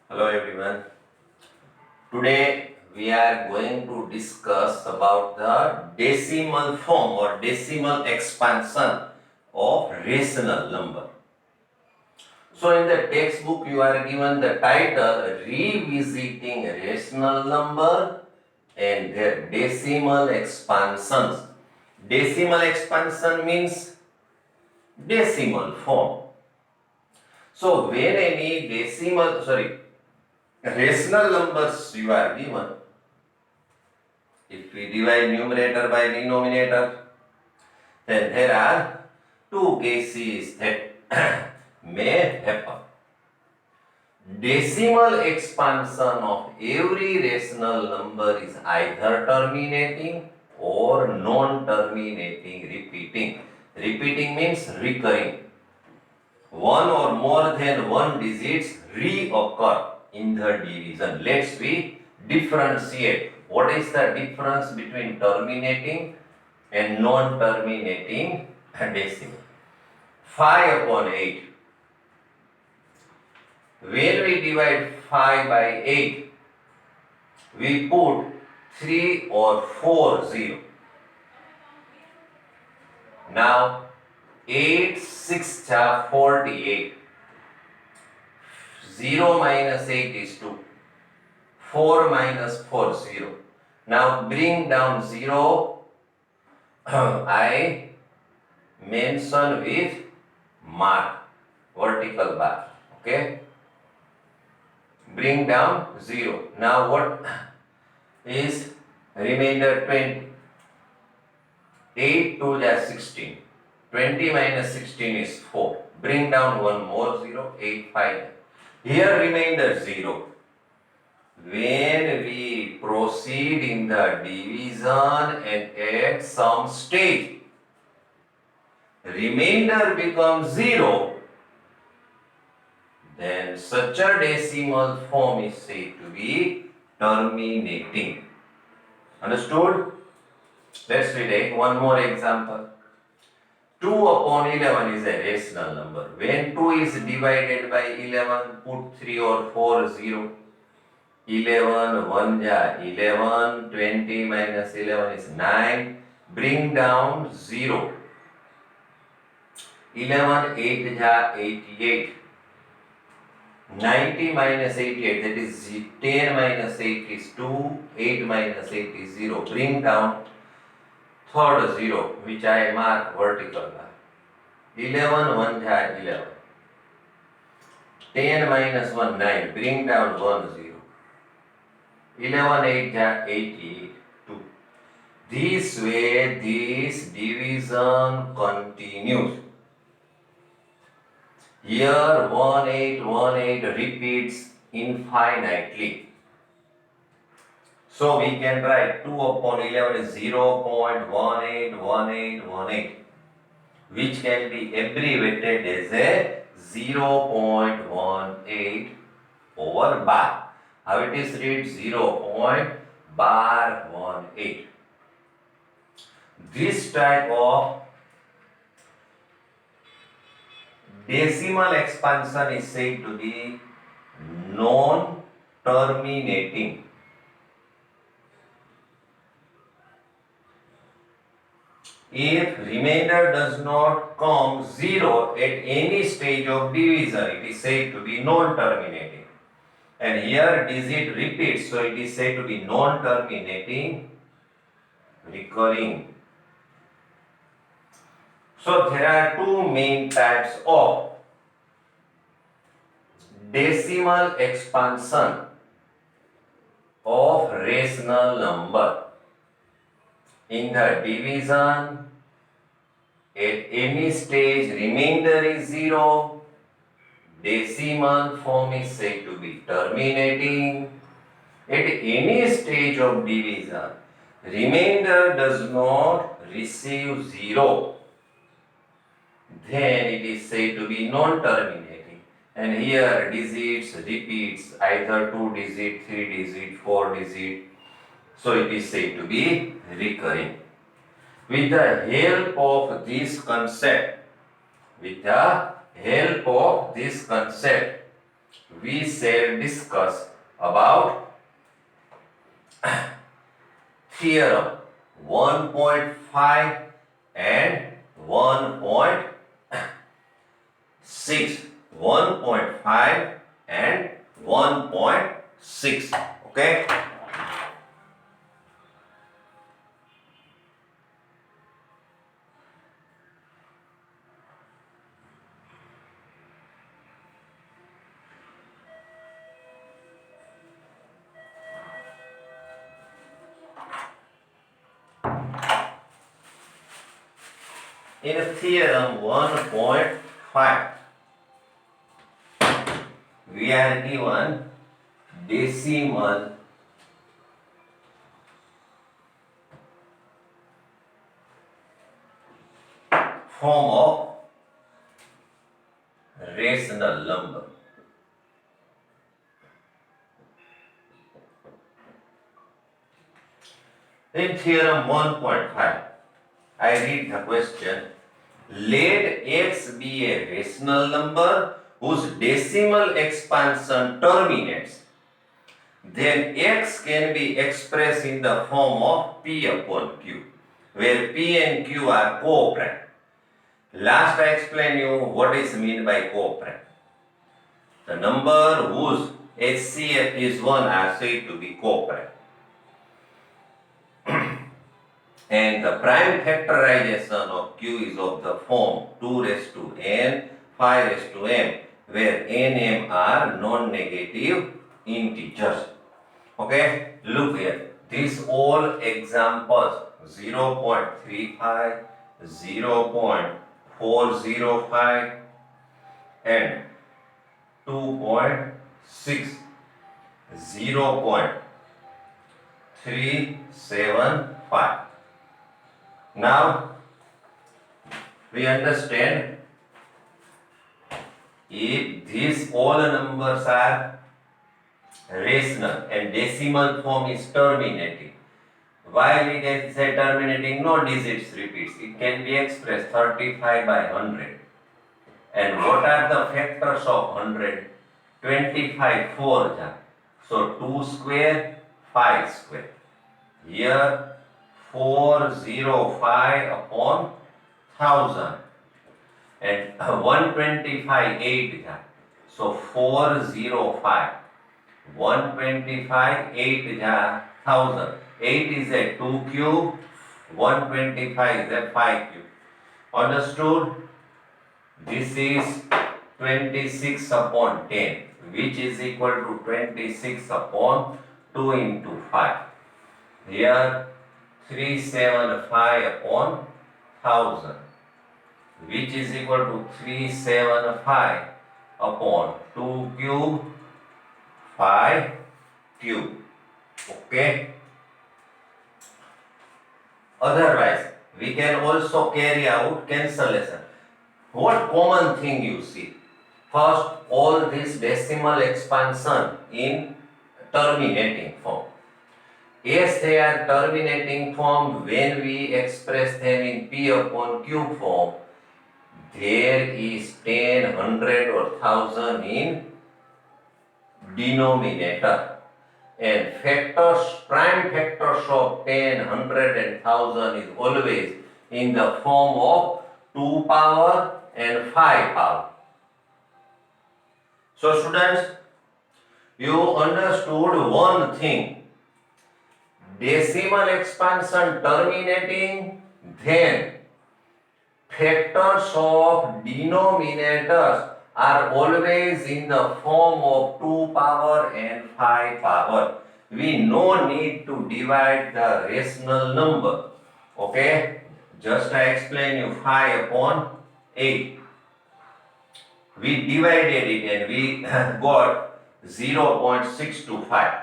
Hello everyone. Today we are going to discuss about the decimal form or decimal expansion of rational number. So in the textbook you are given the title Revisiting Rational Number and their decimal expansions. Decimal expansion means decimal form. So when any rational numbers you are given, if we divide numerator by denominator, then there are two cases that may happen. Decimal expansion of every rational number is either terminating or non-terminating repeating. Repeating means recurring. One or more than one digits reoccur in the division. Let's we differentiate. What is the difference between terminating and non-terminating decimal? 5 upon 8. When we divide 5 by 8, we put 3 or 4 0. Now 8 6 are 48. 0 minus 8 is 2. 4 minus 4 0. Now bring down 0. I mention with mark, vertical bar. Okay. Bring down 0. Now what is remainder? 20. 8 2 is 16. 20 minus 16 is 4. Bring down one more 0. 8 5. Here remainder 0. When we proceed in the division and at some stage, remainder becomes 0, then such a decimal form is said to be terminating. Understood? Let's take one more example. 2 upon 11 is a rational number. When 2 is divided by 11, put 3 or 4 0. 11 1 ja 11, 20 minus 11 is 9. Bring down 0. 11 8 ja 88. 90 minus 88, that is 10 minus 8 is 2. 8 minus 8 is 0. Bring down third 0, which I mark vertical bar. 11 1 ja 11. 10 minus 1 9. Bring down 1 0. 11 8 ja 88 2. This way this division continues. Here 1818 repeats infinitely. So we can write 2 upon 11 is 0.181818, which can be abbreviated as a 0.18 over bar. How it is read? 0.18. This type of decimal expansion is said to be non-terminating. If remainder does not come 0 at any stage of division, it is said to be non-terminating. And here digit repeats, so it is said to be non-terminating, recurring. So there are two main types of decimal expansion of rational number. In the division, at any stage remainder is 0, decimal form is said to be terminating. At any stage of division, remainder does not receive 0, then it is said to be non-terminating. And here digits repeats, either 2 digit, 3 digit, 4 digit. So it is said to be recurring. With the help of this concept, we shall discuss about theorem 1.5 and 1.6. 1.5 and 1.6. Okay. In theorem 1.5, we are given decimal form of rational number. In theorem 1.5, I read the question. Let x be a rational number whose decimal expansion terminates. Then x can be expressed in the form of p upon q, where p and q are co-prime. Last I explain you what is meant by co-prime. The number whose HCF is 1 are said to be co-prime. And the prime factorization of q is of the form 2 raised to n, 5 raised to m, where n, m are non-negative integers. Okay, look here. These all examples 0.35, 0.405 and 2.6, 0.375. Now we understand if these all numbers are rational and decimal form is terminating. Why we can say terminating? No digits repeats. It can be expressed 35 by 100. And what are the factors of 100? 25 4. So 2 square, 5 square. Here 405 upon 1000. And 125 8. So 405. 125 8 1000. 8 is a 2 cube. 125 is a 5 cube. Understood? This is 26 upon 10, which is equal to 26 upon 2 into 5. Here 375 upon 1000, which is equal to 375 upon 2 cube 5 cube. Okay. Otherwise, we can also carry out cancellation. What common thing you see? First, all this decimal expansion in terminating form. Yes, they are terminating form. When we express them in p upon q form, there is 10, 100 or 1000 in denominator. And factors, prime factors of 10, 100 and 1000 is always in the form of 2 power and 5 power. So students, you understood one thing. Decimal expansion terminating, then factors of denominators are always in the form of 2 power and 5 power. We no need to divide the rational number. Okay, just I explain you 5 upon 8. We divided it and we got 0.625.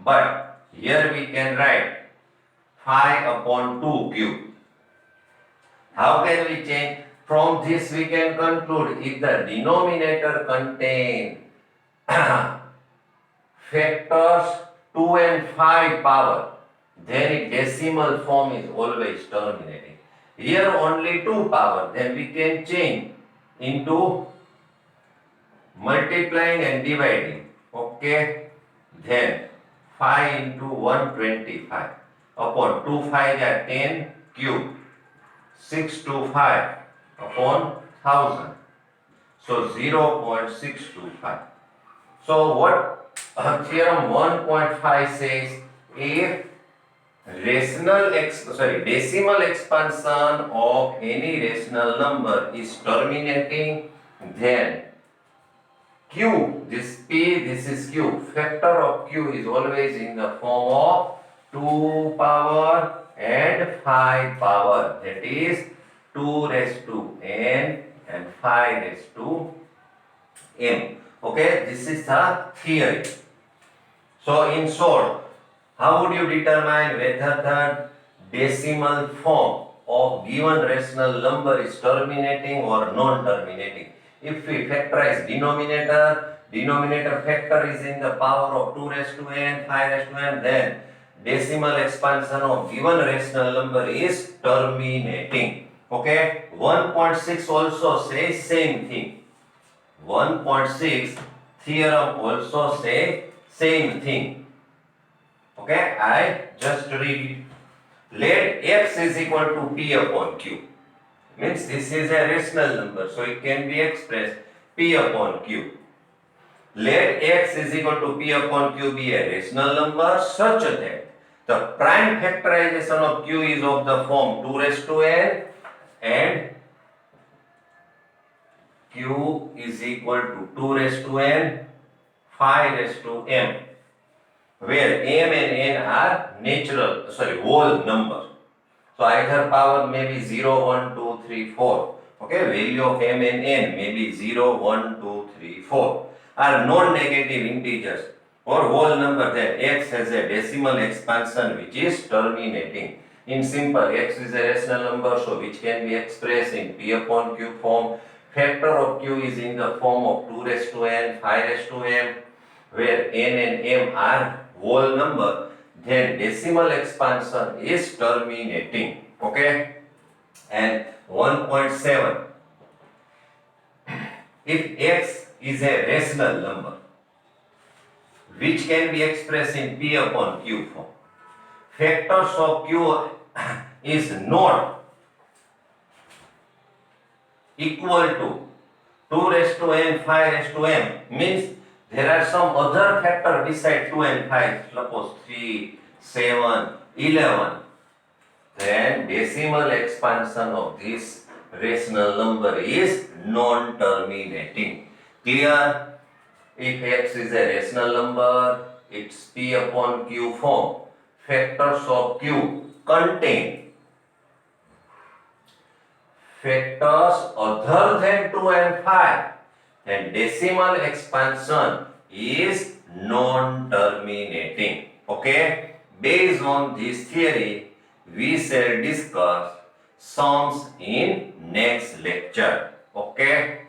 But here we can write 5 upon 2 cube. How can we change? From this we can conclude if the denominator contain factors 2 and 5 power, then its decimal form is always terminating. Here only 2 power, then we can change into multiplying and dividing. Okay, then 5 into 125 upon 2 5 are 10 cube, 6 to 5 upon 1000, so 0.625. So what theorem 1.5 says, if decimal expansion of any rational number is terminating, then q, this p, this is q, factor of q is always in the form of 2 power and 5 power, that is 2 raised to n and 5 raised to m. Okay, this is the theory. So in short, how would you determine whether the decimal form of given rational number is terminating or non-terminating? If we factorize denominator, denominator factor is in the power of 2 raised to n, 5 raised to n, then decimal expansion of given rational number is terminating. Okay, 1.6 also says same thing. 1.6 theorem also say same thing. Okay, I just read it. Let x is equal to p upon q. Means this is a rational number, so it can be expressed p upon q. Let x is equal to p upon q be a rational number such that the prime factorization of q is of the form 2 raised to n and q is equal to 2 raised to n, 5 raised to m, where m and n are whole number. So either power may be 0, 1, 2, 3, 4. Okay, value of m and n may be 0, 1, 2, 3, 4. Are non-negative integers or whole number, then x has a decimal expansion which is terminating. In simple, x is a rational number, so which can be expressed in p upon q form. Factor of q is in the form of 2 raised to n, 5 raised to m, where n and m are whole number, then decimal expansion is terminating. Okay, and 1.7, if x is a rational number which can be expressed in p upon q form, factors of q is not equal to 2 raised to n, 5 raised to m, means there are some other factor beside 2 and 5, suppose 3, 7, 11, then decimal expansion of this rational number is non-terminating. Clear? If x is a rational number, its p upon q form, factors of q contain factors other than 2 and 5, then decimal expansion is non-terminating. Okay, based on this theory, we shall discuss sums in next lecture. Okay.